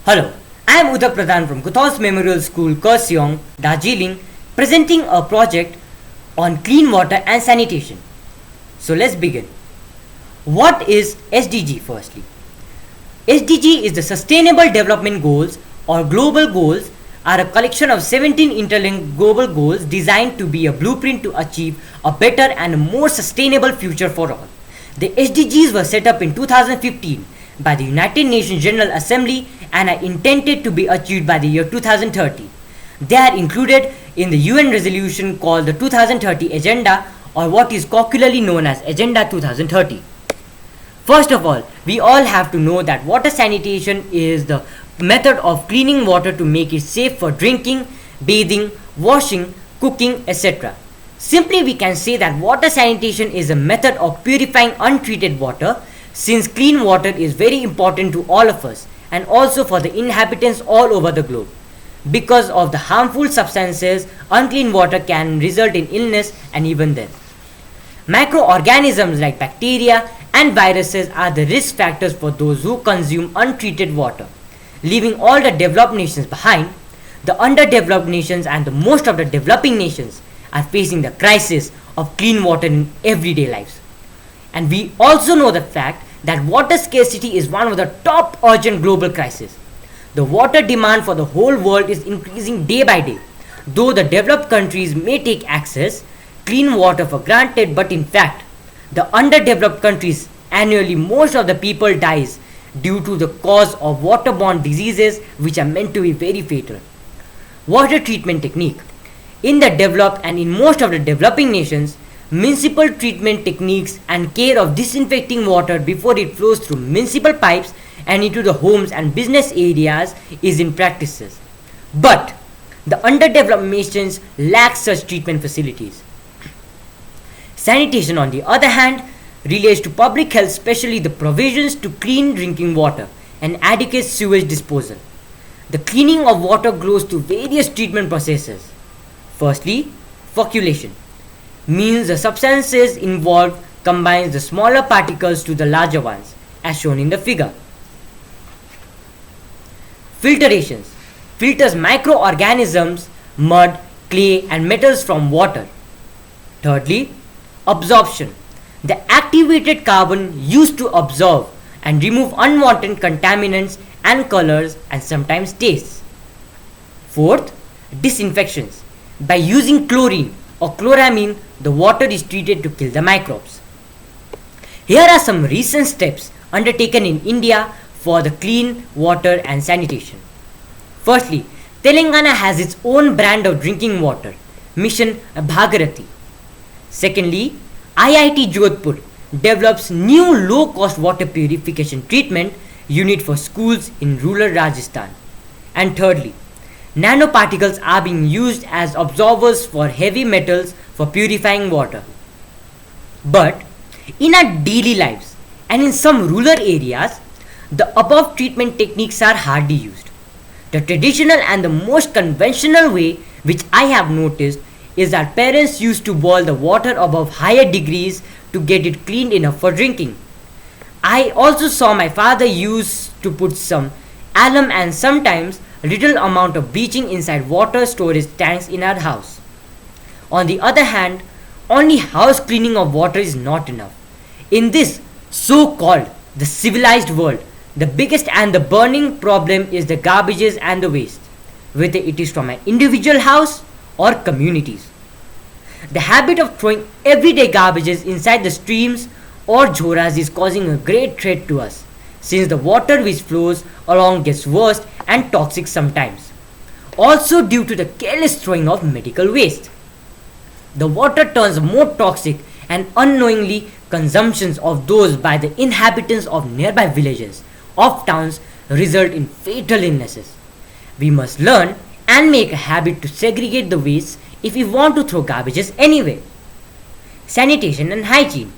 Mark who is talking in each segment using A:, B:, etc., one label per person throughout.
A: Hello, I am Uddhav Pradhan from Guthos Memorial School, Kurseong, Darjeeling, presenting a project on clean water and sanitation. So let's begin. What is SDG firstly? SDG is the Sustainable Development Goals or Global Goals are a collection of 17 interlinked global goals designed to be a blueprint to achieve a better and a more sustainable future for all. The SDGs were set up in 2015 by the United Nations General Assembly and are intended to be achieved by the year 2030. They are included in the UN resolution called the 2030 Agenda, or what is colloquially known as Agenda 2030. First of all, we all have to know that water sanitation is the method of cleaning water to make it safe for drinking, bathing, washing, cooking, etc. Simply, we can say that water sanitation is a method of purifying untreated water, since clean water is very important to all of us and also for the inhabitants all over the globe. Because of the harmful substances, unclean water can result in illness and even death. Microorganisms like bacteria and viruses are the risk factors for those who consume untreated water. Leaving all the developed nations behind, the underdeveloped nations and the most of the developing nations are facing the crisis of clean water in everyday lives. And we also know the fact that water scarcity is one of the top urgent global crises. The water demand for the whole world is increasing day by day. Though the developed countries may take access clean water for granted, but in fact, the underdeveloped countries annually most of the people dies due to the cause of waterborne diseases which are meant to be very fatal. Water treatment technique. In the developed and in most of the developing nations, municipal treatment techniques and care of disinfecting water before it flows through municipal pipes and into the homes and business areas is in practices. But the underdeveloped nations lack such treatment facilities. Sanitation, on the other hand, relates to public health, especially the provisions to clean drinking water and adequate sewage disposal. The cleaning of water goes through various treatment processes. Firstly, flocculation means the substances involved combines the smaller particles to the larger ones, as shown in the figure. Filtrations filters microorganisms, mud, clay, and metals from water. Thirdly, absorption. The activated carbon used to absorb and remove unwanted contaminants and colors and sometimes tastes. Fourth, disinfections. By using chlorine or chloramine, the water is treated to kill the microbes. Here are some recent steps undertaken in India for the clean water and sanitation. Firstly, Telangana has its own brand of drinking water, Mission Bhagirathi. Secondly, IIT Jodhpur develops new low-cost water purification treatment unit for schools in rural Rajasthan. And thirdly, nanoparticles are being used as absorbers for heavy metals for purifying water. But in our daily lives and in some rural areas, the above treatment techniques are hardly used. The traditional and the most conventional way which I have noticed is that parents used to boil the water above higher degrees to get it cleaned enough for drinking. I also saw my father used to put some alum and sometimes little amount of bleaching inside water storage tanks in our house. On the other hand, only house cleaning of water is not enough. In this so-called the civilized world, the biggest and the burning problem is the garbages and the waste, whether it is from an individual house or communities. The habit of throwing everyday garbages inside the streams or jhoras is causing a great threat to us, since the water which flows along gets worse and toxic sometimes. Also due to the careless throwing of medical waste. The water turns more toxic and unknowingly consumptions of those by the inhabitants of nearby villages of towns result in fatal illnesses. We must learn and make a habit to segregate the waste if we want to throw garbages anyway. Sanitation and hygiene.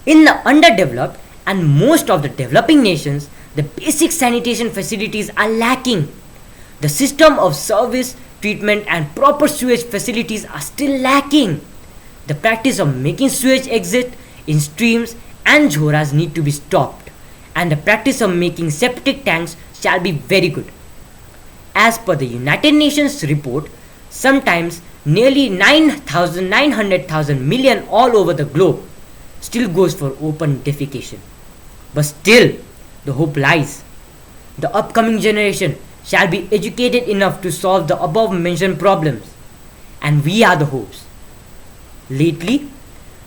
A: In the underdeveloped and most of the developing nations, the basic sanitation facilities are lacking. The system of service, treatment and proper sewage facilities are still lacking. The practice of making sewage exit in streams and jhoras need to be stopped, and the practice of making septic tanks shall be very good. As per the United Nations report, sometimes nearly 900,000 million all over the globe still goes for open defecation. But still, the hope lies. The upcoming generation shall be educated enough to solve the above mentioned problems, and we are the hopes. Lately,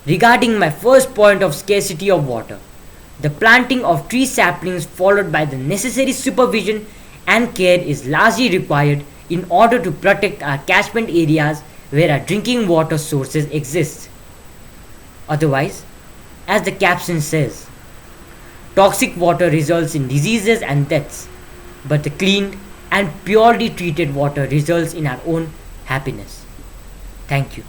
A: regarding my first point of scarcity of water, the planting of tree saplings followed by the necessary supervision and care is largely required in order to protect our catchment areas where our drinking water sources exist. Otherwise, as the caption says, toxic water results in diseases and deaths, but the cleaned and purely treated water results in our own happiness. Thank you.